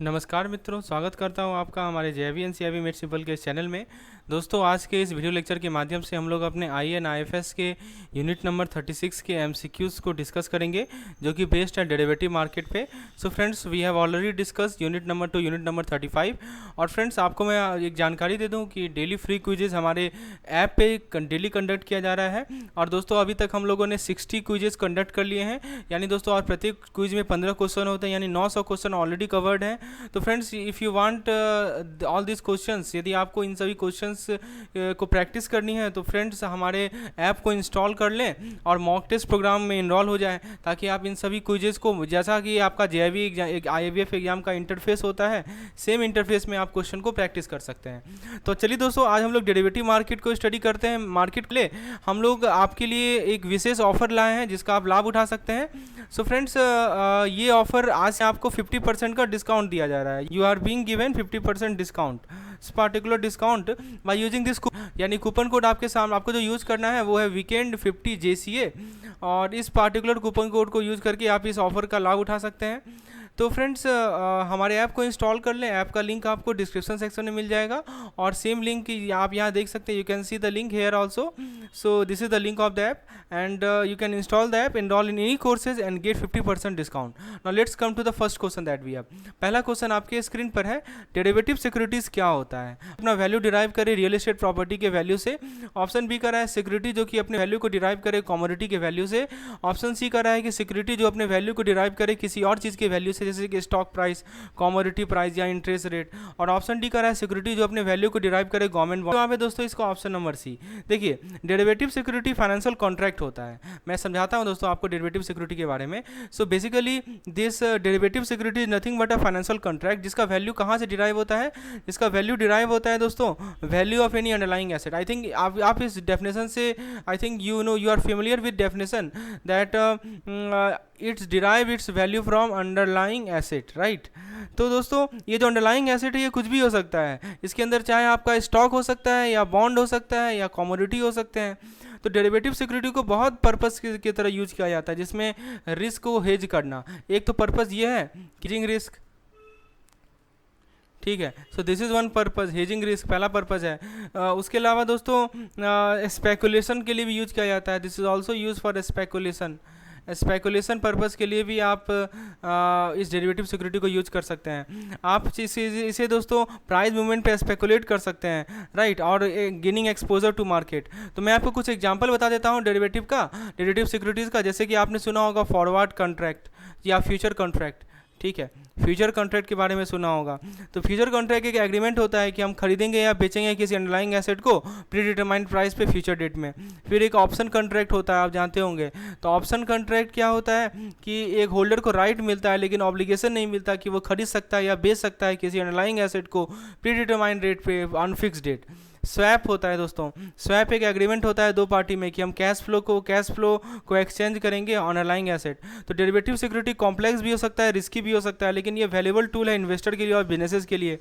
नमस्कार मित्रों, स्वागत करता हूं आपका हमारे जेवी एन सी मेड सिंपल के इस चैनल में। दोस्तों, आज के इस वीडियो लेक्चर के माध्यम से हम लोग अपने I N I F S के यूनिट नंबर 36 के एमसीक्यूज़ को डिस्कस करेंगे, जो कि बेस्ड है डेरिवेटिव मार्केट पे। So friends, we have already discuss unit number 2 unit number 35। और फ्रेंड्स, आपको मैं एक जानकारी दे दूं कि डेली फ्री क्विजेज हमारे ऐप पे डेली कंडक्ट किया जा रहा है। और दोस्तों, अभी तक हम लोगों ने 60 क्विजेज कंडक्ट कर लिए हैं, यानी दोस्तों और प्रत्येक क्विज में 15 क्वेश्चन होते हैं, यानी 900 क्वेश्चन ऑलरेडी कवर्ड हैं। तो friends, if you want all this questions, यदि आपको इन सभी क्वेश्चंस को प्रैक्टिस करनी है तो फ्रेंड्स हमारे ऐप को इंस्टॉल कर लें और मॉक टेस्ट प्रोग्राम में इनरोल हो जाएं, ताकि आप इन सभी क्विजेस को, जैसा कि आपका जेईई आईएवीएफ एग्जाम का इंटरफेस होता है, सेम इंटरफेस में आप क्वेश्चन को प्रैक्टिस कर सकते हैं। तो चलिए दोस्तों, आज हम लोग डेरिवेटिव मार्केट को स्टडी करते हैं। मार्केट के लिए हम लोग आपके लिए एक विशेष ऑफर लाए हैं, जिसका आप लाभ उठा सकते हैं। सो फ्रेंड्स, ये ऑफर आज से आपको 50% का डिस्काउंट दिया जा रहा है। You are being given 50% discount, particular discount by using this, यानी कूपन कोड आपके सामने, आपको जो यूज़ करना है वो है वीकेंड 50 JCA। और इस पार्टिकुलर कूपन कोड को यूज़ करके आप इस ऑफर का लाभ उठा सकते हैं। तो फ्रेंड्स, हमारे ऐप को इंस्टॉल कर लें। ऐप का लिंक आपको डिस्क्रिप्शन सेक्शन में मिल जाएगा, और सेम लिंक आप यहाँ देख सकते हैं। You can see the link here also. So this is the link of the app, and you can install the app, enroll in any courses and get 50% discount. Now let's come to the first question that we have. पहला question आपके screen पर है, derivative securities क्या होता है। अपना value derive करे real estate property के वैल्यू से। ऑप्शन बी का रहा है सिक्योरिटी जो कि अपने वैल्यू को डिराइव करे कमोडिटी के वैल्यू से। ऑप्शन सी का रहा है कि सिक्योरिटी जो अपने वैल्यू को डिराइव करे किसी और चीज़ के वैल्यू से, जैसे कि स्टॉक प्राइस, कमोडिटी प्राइस या इंटरेस्ट रेट। और ऑप्शन डी का रहा है सिक्योरिटी जो अपने वैल्यू को डिराइव करे गवर्नमेंट बॉन्ड। यहाँ पे दोस्तों इसका ऑप्शन नंबर सी। देखिए, डेरिवेटिव सिक्योरिटी फाइनेंशियल कॉन्ट्रैक्ट होता है। मैं समझाता हूं दोस्तों आपको डेरिवेटिव सिक्योरिटी के बारे में। So basically this derivative security is nothing but a financial contract, जिसका वैल्यू कहां से डिराइव होता है। इसका वैल्यू डिराइव होता है दोस्तों value of any underlying asset. I think आप इस डेफिनेशन से, I think you are familiar with definition that it's derive its value from underlying asset, right. तो दोस्तों, ये जो अंडरलाइंग एसेट है ये कुछ भी हो सकता है। इसके अंदर चाहे आपका स्टॉक हो सकता है, या बॉन्ड हो सकता है, या कमोडिटी हो सकते हैं। तो डेरिवेटिव सिक्योरिटी को बहुत पर्पस की तरह यूज किया जाता है, जिसमें रिस्क को हेज करना। एक तो पर्पस ये है हेजिंग रिस्क, ठीक है। So this is one purpose, hedging risk पहला पर्पस है। उसके अलावा दोस्तों स्पेकुलेशन के लिए भी यूज किया जाता है। This is also use for speculation. Speculation purpose के लिए भी आप इस डेरिवेटिव सिक्योरिटी को यूज कर सकते हैं। आप इसे दोस्तों प्राइस मूवमेंट पे स्पेकुलेट कर सकते हैं, राइट, और गेनिंग एक्सपोजर टू मार्केट। तो मैं आपको कुछ एग्जांपल बता देता हूं डेरिवेटिव का, डेरिवेटिव सिक्योरिटीज़ का। जैसे कि आपने सुना होगा फॉरवर्ड कॉन्ट्रैक्ट या फ्यूचर कॉन्ट्रैक्ट, ठीक है। फ्यूचर कॉन्ट्रैक्ट के बारे में सुना होगा। तो फ्यूचर कॉन्ट्रैक्ट एक एग्रीमेंट होता है कि हम खरीदेंगे या बेचेंगे किसी अंडरलाइंग एसेट को प्री डिटरमाइंड प्राइस पे फ्यूचर डेट में। फिर एक ऑप्शन कॉन्ट्रैक्ट होता है, आप जानते होंगे। तो ऑप्शन कॉन्ट्रैक्ट क्या होता है कि एक होल्डर को राइट मिलता है, लेकिन ऑब्लिगेशन नहीं मिलता कि वो खरीद सकता है या बेच सकता है किसी अंडरलाइंग एसेट को प्री डिटरमाइंड रेट पे अनफिक्स्ड डेट। स्वैप होता है दोस्तों। स्वैप एक एग्रीमेंट होता है दो पार्टी में कि हम कैश फ्लो को एक्सचेंज करेंगे अंडरलाइंग एसेट। तो डेरिवेटिव सिक्योरिटी कॉम्प्लेक्स भी हो सकता है, रिस्की भी हो सकता है, लेकिन ये वैल्यूएबल टूल है इन्वेस्टर के लिए और बिजनेसेस के लिए।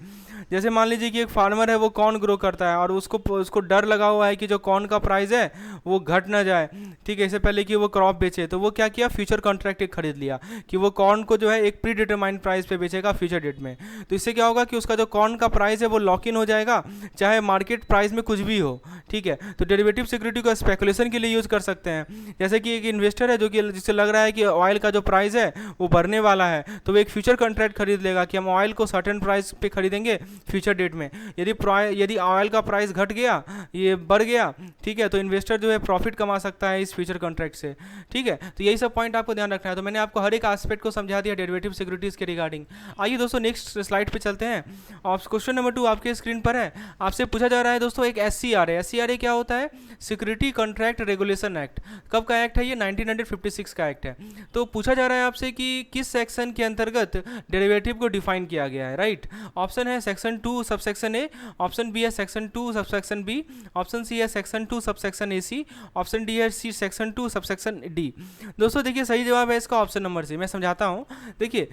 जैसे मान लीजिए कि एक फार्मर है, वो कॉर्न ग्रो करता है और उसको डर लगा हुआ है कि जो कॉर्न का प्राइस है वो घट ना जाए, ठीक है, इससे पहले कि वो क्रॉप बेचे। तो वो क्या किया, फ्यूचर कॉन्ट्रैक्ट एक खरीद लिया कि वो कॉर्न को जो है एक प्री डिटरमाइंड प्राइस पे बेचेगा फ्यूचर डेट में। तो इससे क्या होगा कि उसका जो कॉर्न का प्राइस है वो लॉक इन हो जाएगा, चाहे मार्केट प्राइस में कुछ भी हो, ठीक है। तो डेरिवेटिव सिक्योरिटी को स्पेकुलेशन के लिए यूज कर सकते हैं। जैसे कि एक इन्वेस्टर है जो कि जिससे लग रहा है कि ऑयल का जो प्राइस है वो बढ़ने वाला है, तो वो एक फ्यूचर कॉन्ट्रैक्ट खरीद लेगा कि हम ऑयल को सर्टेन प्राइस पे खरीदेंगे फ्यूचर डेट में। यदि ऑयल का प्राइस घट गया, ये बढ़ गया, ठीक है, तो इन्वेस्टर जो है प्रॉफिट कमा सकता है इस फ्यूचर कॉन्ट्रैक्ट से, ठीक है। तो यही सब पॉइंट आपको ध्यान रखना है। तो मैंने आपको हर एक एस्पेक्ट को समझा दिया डेरिवेटिव सिक्योरिटीज के रिगार्डिंग। आइए दोस्तों नेक्स्ट स्लाइड पे चलते हैं। और क्वेश्चन नंबर 2 आपके स्क्रीन पर है। आपसे पूछा जा रहा है दोस्तों एक SCRA। SCRA क्या होता है, सिक्योरिटी कॉन्ट्रैक्ट रेगुलेशन एक्ट। कब का एक्ट है ये, 1956 का एक्ट है। तो पूछा जा रहा है आपसे कि किस सेक्शन के अंतर्गत डेरिवेटिव को डिफाइन किया गया है, राइट। ऑप्शन है section 2 subsection A, option B है section 2 subsection B, option C है section 2 subsection AC, option D है सी सेक्शन 2 सबसेक्शन डी। दोस्तों देखिए, सही जवाब है इसका ऑप्शन नंबर सी। मैं समझाता हूँ। देखिए,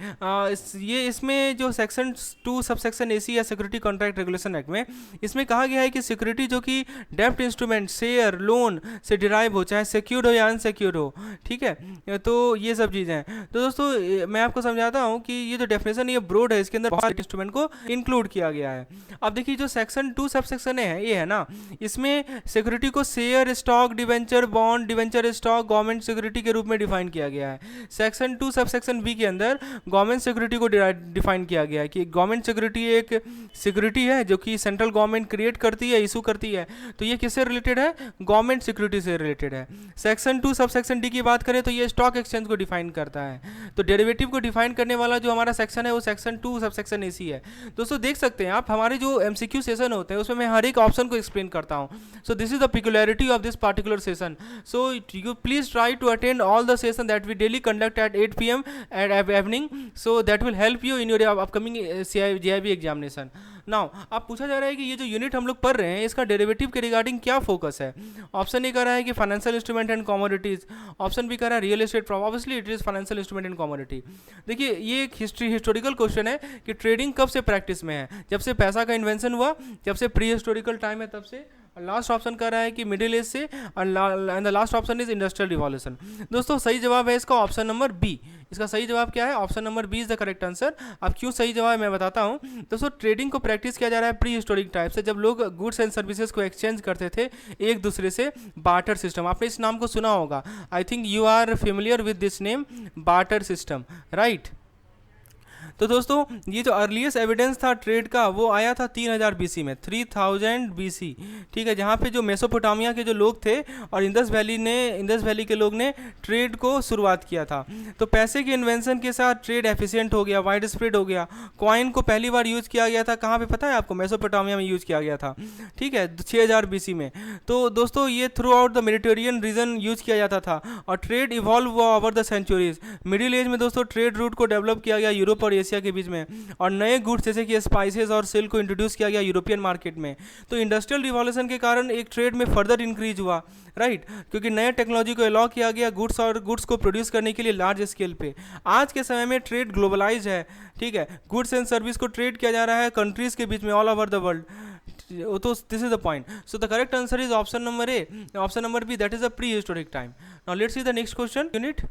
ये इसमें जो सेक्शन 2 सबसेक्शन AC या सिक्योरिटी कॉन्ट्रैक्ट रेगुलेशन एक्ट में इसमें कहा गया है कि सिक्योरिटी जो कि डेप्ट इंस्ट्रूमेंट, शेयर, लोन से डिराइव हो, चाहे सिक्योर्ड हो या अनसिक्योर्ड हो, ठीक है। तो ये सब चीज़ें हैं। तो दोस्तों मैं आपको समझाता हूँ कि ये जो डेफिनेशन ये ब्रॉड है, इसके अंदर बहुत सारे इंस्ट्रूमेंट को इंक्लूड किया गया है। अब देखिए जो सेक्शन 2 सब सेक्शन है ये है ना, इसमें सिक्योरिटी को share, stock, debenture, bond, debenture stock, government security के रूप में डिफाइन किया गया है। सेक्शन 2 सब सेक्शन बी के अंदर गवर्नमेंट सिक्योरिटी को डिफाइन किया गया है कि गवर्नमेंट सिक्योरिटी एक सिक्योरिटी है जो कि सेंट्रल गवर्नमेंट क्रिएट करती है, इशू करती है। तो ये किससे रिलेटेड है? गवर्नमेंट सिक्योरिटी से रिलेटेड है। सेक्शन 2 सब सेक्शन डी की बात करें तो ये स्टॉक एक्सचेंज को डिफाइन करता है। तो डेरिवेटिव को डिफाइन करने वाला जो हमारा सेक्शन है वो सेक्शन 2 सब सेक्शन ए सी है। दोस्तों देख सकते हैं आप, हमारे जो एमसीक्यू सेशन होते हैं उसमें मैं हर एक ऑप्शन को एक्सप्लेन करता हूँ। सो this is the peculiarity of this particular session. So you please try to attend all the session that we daily conduct at 8 p.m. at evening. So that will help you in your upcoming JIB examination. Now अब पूछा जा रहा है कि ये जो unit हम लोग पढ़ रहे हैं इसका डेरिवेटिव के रिगार्डिंग क्या फोकस है। ऑप्शन ए कह रहा है कि financial instrument and commodities, option B कह रहा है real estate, obviously it is financial instrument and commodity. देखिए ये एक हिस्टोरिकल क्वेश्चन है कि ट्रेडिंग कब से प्रैक्टिस में है, जब से पैसा का इन्वेंशन हुआ, जब से प्री हिस्टोरिकल टाइम है तब से। लास्ट ऑप्शन कर रहा है कि मिडिल एज से, and the last option is industrial revolution. दोस्तों सही जवाब है इसका ऑप्शन नंबर बी। इसका सही जवाब क्या है? Option number B is the correct answer. अब क्यों सही जवाब है मैं बताता हूँ। दोस्तों ट्रेडिंग को प्रैक्टिस किया जा रहा है प्री हिस्टोरिक टाइप से, जब लोग गुड्स एंड सर्विसेज को एक्सचेंज करते थे एक दूसरे से, बार्टर सिस्टम। आपने इस नाम को सुना होगा, I think you are familiar with this name, barter system, right. तो दोस्तों ये जो अर्लीस्ट एविडेंस था ट्रेड का वो आया था 3000 बीसी में, 3000 बीसी, ठीक है, जहाँ पे जो मेसोपोटामिया के जो लोग थे और इंडस वैली के लोग ने ट्रेड को शुरुआत किया था। तो पैसे के इन्वेंशन के साथ ट्रेड एफिशिएंट हो गया, वाइड स्प्रेड हो गया। कॉइन को पहली बार यूज किया गया था कहाँ पे पता है आपको? मेसोपोटामिया में यूज किया गया था, ठीक है, 6000 बीसी में। तो दोस्तों ये throughout the Mediterranean region use किया जाता था और ट्रेड इवॉल्व हुआ over the centuries. Middle age में दोस्तों ट्रेड रूट को डेवलप किया गया यूरोप और एशिया के बीच में, और नए गुड्स जैसे कि स्पाइसेस और सिल्क को इंट्रोड्यूस किया गया यूरोपियन मार्केट में। तो इंडस्ट्रियल रिवॉल्यूशन के कारण एक ट्रेड में फर्दर इंक्रीज हुआ, राइट, क्योंकि नए टेक्नोलॉजी को अलाउ किया गया गुड्स को प्रोड्यूस करने के लिए लार्ज स्केल पे। आज के समय में ट्रेड ग्लोबलाइज है, ठीक है, गुड्स एंड सर्विस को ट्रेड किया जा रहा है कंट्रीज के बीच में ऑल ओवर द वर्ल्ड। तो this is the point. So the correct answer is option number A, option number B, that is a prehistoric time. Now let's see the next question unit.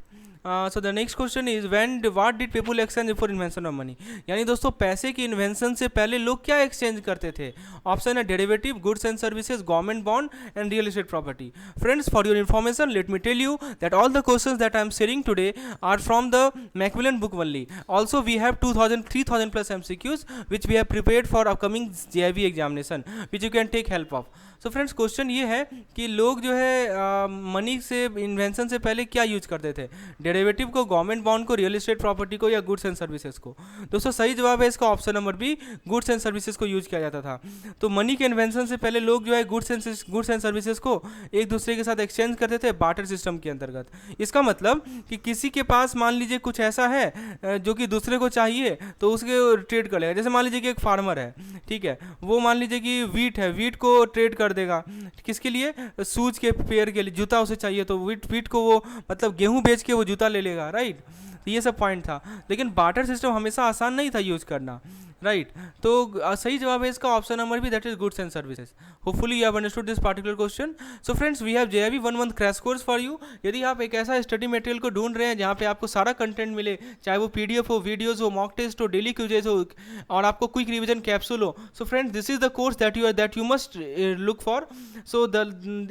So the next question is what did people exchange before invention of money. यानी दोस्तों पैसे की invention से पहले लोग क्या exchange करते थे? ऑप्शन है derivative, goods and services, government bond and real estate property. Friends for your information let me tell you that all the questions that I am sharing today are from the Macmillan book only. Also we have 3000 plus MCQs which we have prepared for upcoming JIB examination which you can take help of. So friends question ये है कि लोग जो है money से invention से पहले क्या यूज करते थे? डेरिवेटिव को, गवर्नमेंट बॉन्ड को, रियल एस्टेट प्रॉपर्टी को, या गुड्स एंड सर्विसेज को? दोस्तों सही जवाब है इसका option number B, goods and services को यूज किया जाता था। तो मनी के इन्वेंशन से पहले लोग जो है गुड्स एंड सर्विसेज को एक दूसरे के साथ एक्सचेंज करते थे बार्टर सिस्टम के अंतर्गत। इसका मतलब कि किसी के पास मान लीजिए कुछ ऐसा है जो कि दूसरे को चाहिए तो उसके ट्रेड कर लेगा। जैसे मान लीजिए कि एक फार्मर है, ठीक है, वो मान लीजिए कि वीट है, वीट को ट्रेड कर देगा किसके लिए? शूज के पेयर के लिए, जूता उसे चाहिए तो वीट को वो मतलब गेहूं बेच के वो जूता ले लेगा, राइट। ये सब पॉइंट था, लेकिन बार्टर सिस्टम हमेशा आसान नहीं था यूज करना, राइट। तो सही जवाब है इसका option number B, that is goods and services. Hopefully you have understood this particular question. So friends we have JIB 1 month crash course for you. यदि आप एक ऐसा स्टडी मटेरियल को ढूंढ रहे हैं जहाँ पे आपको सारा कंटेंट मिले, चाहे वो PDF हो, वीडियोज हो, मॉक टेस्ट हो, डेली क्विजेज हो, और आपको क्विक रिविजन कैप्सूल हो, so friends this is the course that you must look for. So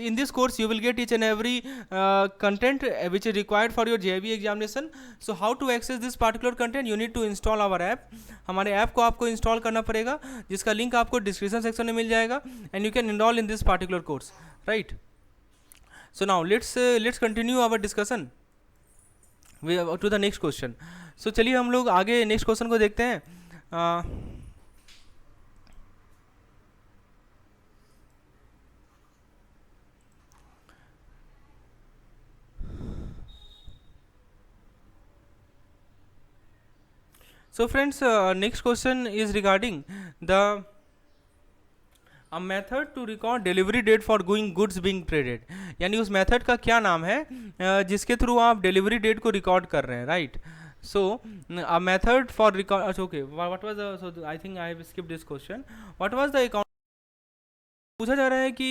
in this course you will get each and every content which is required for your JIB examination. So how to access this particular content? You need to install our app. हमारे app को आपको install करना पड़ेगा, जिसका link आपको description section में मिल जाएगा, and you can enroll in this particular course, right? So now let's continue our discussion to the next question. So चलिए हम लोग आगे नेक्स्ट क्वेश्चन को देखते हैं। So friends, next question is regarding a method to record delivery date for going goods being traded. यानी उस method का क्या नाम है जिसके थ्रू आप डिलीवरी डेट को रिकॉर्ड कर रहे हैं, right. So a method for record, okay, what was the, so I think I have skipped this question. What was the account पूछा जा रहा है कि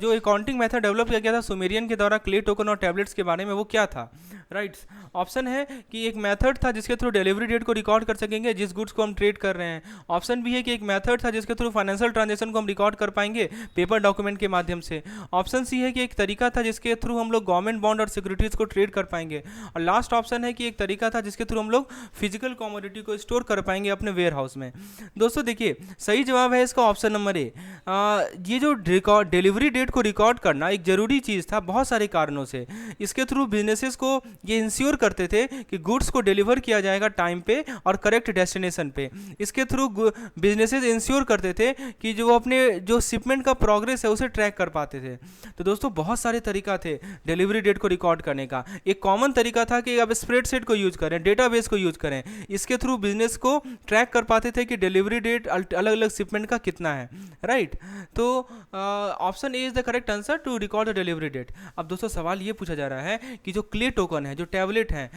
जो अकाउंटिंग मेथड डेवलप किया गया था सुमेरियन के द्वारा क्ले टोकन और टैबलेट्स के बारे में, वो क्या था। राइट, ऑप्शन है कि एक मेथड था जिसके थ्रू डिलीवरी डेट को रिकॉर्ड कर सकेंगे जिस गुड्स को हम ट्रेड कर रहे हैं। ऑप्शन भी है कि एक मेथड था जिसके थ्रू फाइनेंशियल ट्रांजेक्शन को हम रिकॉर्ड कर पाएंगे पेपर डॉक्यूमेंट के माध्यम से। ऑप्शन सी है कि एक तरीका था जिसके थ्रू हम लोग गवर्नमेंट बॉन्ड और सिक्योरिटीज़ को ट्रेड कर पाएंगे। और लास्ट ऑप्शन है कि एक तरीका था जिसके थ्रू हम लोग फिजिकल कमोडिटी को स्टोर कर पाएंगे अपने वेयर हाउस में। दोस्तों देखिए, सही जवाब है इसका ऑप्शन नंबर ए। ये जो डिलीवरी डेट को रिकॉर्ड करना एक ज़रूरी चीज़ था बहुत सारे कारणों से। इसके थ्रू बिजनेसेस को ये इंश्योर करते थे कि गुड्स को डिलीवर किया जाएगा टाइम पे और करेक्ट डेस्टिनेशन पे। इसके थ्रू बिजनेसेस इंश्योर करते थे कि जो अपने जो शिपमेंट का प्रोग्रेस है उसे ट्रैक कर पाते थे। तो दोस्तों बहुत सारे तरीका थे डिलीवरी डेट को रिकॉर्ड करने का। एक कॉमन तरीका था कि अब स्प्रेडशीट को यूज करें, डेटाबेस को यूज करें। इसके थ्रू बिजनेस को ट्रैक कर पाते थे कि डिलीवरी डेट अलग अलग शिपमेंट का कितना है। राइट, तो option A is the correct answer to record the delivery date. अब दोस्तों सवाल ये पूछा जा रहा है कि जो क्ले टोकन है, जो टैबलेट है,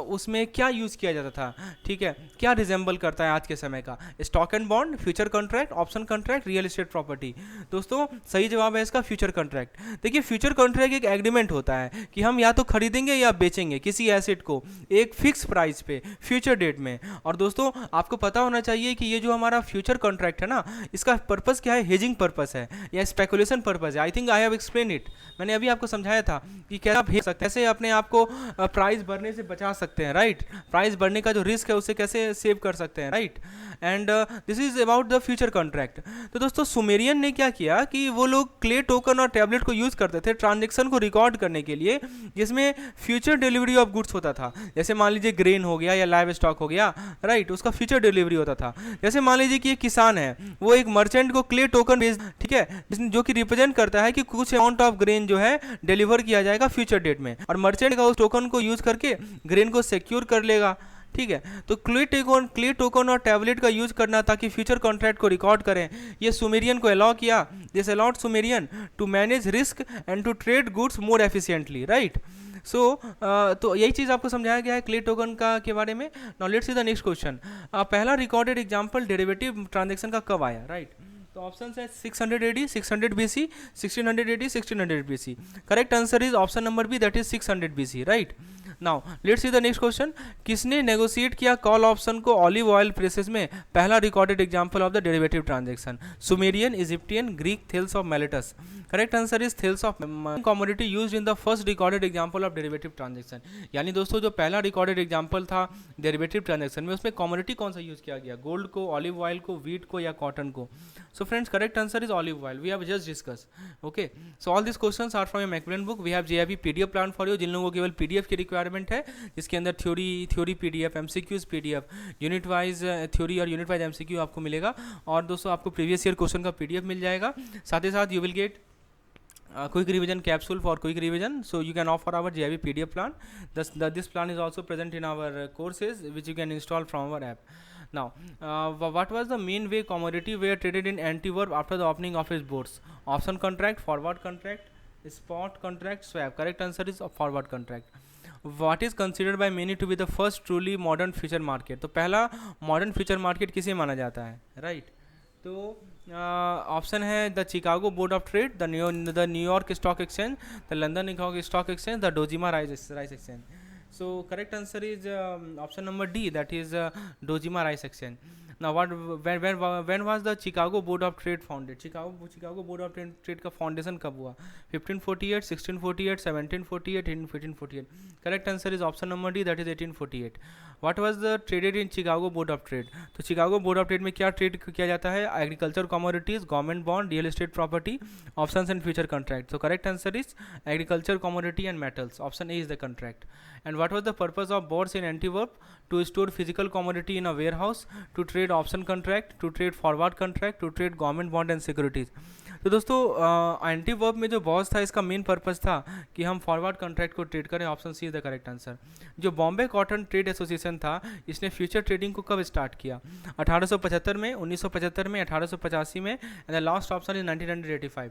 उसमें क्या यूज़ किया जाता था। ठीक है, क्या रिजेंबल करता है आज के समय का, stock and bond, future contract, option contract, real estate property. दोस्तों सही जवाब है इसका फ्यूचर कॉन्ट्रैक्ट। देखिए, फ्यूचर कॉन्ट्रैक्ट एक एग्रीमेंट होता है कि हम या तो खरीदेंगे या बेचेंगे किसी एसेट को एक फिक्स प्राइस पे फ्यूचर डेट में। और दोस्तों आपको पता होना चाहिए कि ये जो हमारा फ्यूचर कॉन्ट्रैक्ट है ना, इसका पर्पस क्या है, हेजिंग पर्पस है या स्पेकुलेशन पर्पस है। I think I have explain it, मैंने अभी आपको समझाया था कि कैसे आप कैसे अपने आप को प्राइस बढ़ने से बचा सकते हैं। राइट, प्राइस बढ़ने का जो रिस्क है उसे कैसे सेव कर सकते हैं। Right, and this is about the future contract. तो दोस्तों सुमेरियन ने क्या किया कि वो लोग क्ले टोकन और टैबलेट को यूज करते थे ट्रांजेक्शन को रिकॉर्ड करने के लिए जिसमें फ्यूचर डिलीवरी ऑफ गुड्स होता था। जैसे मान लीजिए ग्रेन हो गया या लाइव स्टॉक हो गया, राइट, उसका फ्यूचर डिलीवरी होता था। जैसे मान लीजिए कि एक किसान है, वो एक मर्चेंट को क्ले टोकन भेज, ठीक है, जो कि रिप्रेजेंट करता है कि कुछ अमाउंट ऑफ ग्रेन जो है डिलीवर किया जाएगा फ्यूचर डेट में, और मर्चेंट का उस टोकन को यूज करके ग्रेन को सिक्योर कर लेगा। ठीक है, तो क्ले टोकन और टैबलेट का यूज करना ताकि फ्यूचर कॉन्ट्रैक्ट को रिकॉर्ड करें, ये सुमेरियन को अलाउ किया। This allowed Sumerian to manage risk and to trade goods more efficiently. Right, so तो यही चीज़ आपको समझाया गया है क्ले टोकन का के बारे में। Now let's see the next question. पहला रिकॉर्डेड एग्जांपल डेरिवेटिव ट्रांजैक्शन का कब आया। राइट, तो ऑप्शन है 600 AD, 600 BC, 1600 AD, 1600 BC। Correct answer is option number B, that is 600 BC। Right, now let's see the next question. किसने negotiate किया call option को olive oil presses में। पहला recorded example of the derivative transaction. Sumerian, Egyptian, Greek, Thales of Miletus. Correct answer is Thales of commodity used in the first recorded example of derivative transaction. यानी दोस्तों जो पहला recorded example था derivative transaction में, उसमें commodity कौन सा use किया गया, गोल्ड को, ऑलिव ऑयल को, व्हीट को या कॉटन को। So friends, correct answer is olive oil. We have just discussed. Okay. So all these questions are from a Macmillan book. We have JIB PDF plan for you. जिन लोगों को केवल PDF की requirement है, जिसके अंदर theory PDF, MCQs PDF, unit wise theory और unit wise MCQ आपको मिलेगा। और दोस्तों आपको प्रीवियस ईयर क्वेश्चन का PDF मिल जाएगा। साथ ही साथ you will get quick revision capsule for quick revision, so you can opt for our JIB PDF plan. This plan is also present in our courses which you can install from our app. Now what was the main way commodity were traded in Antwerp after the opening of its bourse? Option contract, forward contract, spot contract, swap. Correct answer is forward contract. What is considered by many to be the first truly modern future market? तो पहला modern future market किसे माना जाता है। Right, तो option है the Chicago Board of Trade, the New York stock exchange, the London stock exchange, the Dojima rice exchange. So correct answer is option number D, that is Dojima Rice Exchange. Now when was the Chicago Board of Trade founded? Chicago Board of Trade का foundation कब हुआ? 1548, 1648, 1748, 1848. Correct answer is option number D, that is 1848. What was the traded in Chicago Board of Trade? तो Chicago Board of Trade में क्या trade किया जाता है? Agriculture commodities, government bond, real estate property, options and future contract. So correct answer is agriculture, commodity and metals. Option A is the contract. And what was the purpose of bourse in Antwerp? To store physical commodity in a warehouse, to trade option contract, to trade forward contract, to trade government bond and securities. तो दोस्तों एंटीवर्प में जो boss था इसका main purpose था कि हम forward contract को ट्रेड करें। Option C is the correct answer. जो बॉम्बे कॉटन ट्रेड एसोसिएशन था, इसने फ्यूचर ट्रेडिंग को कब स्टार्ट किया? 1875 में, 1975 में, 1885 में, and the last option is 1985।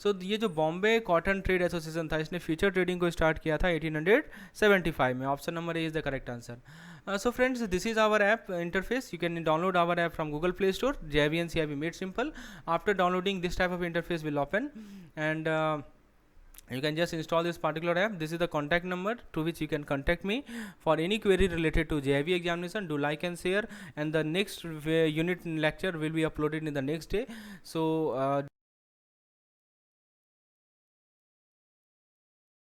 सो ये जो बॉम्बे कॉटन ट्रेड एसोसिएशन था, इसने फ्यूचर ट्रेडिंग को स्टार्ट किया था 1875 में। Option number A is the correct answer. So friends, this is our app interface. You can download our app from Google Play Store, JVN CIB Made Simple. After downloading, this type of interface will open, and you can just install this particular app. This is the contact number to which you can contact me for any query related to JIB examination. Do like and share, and the next unit lecture will be uploaded in the next day. So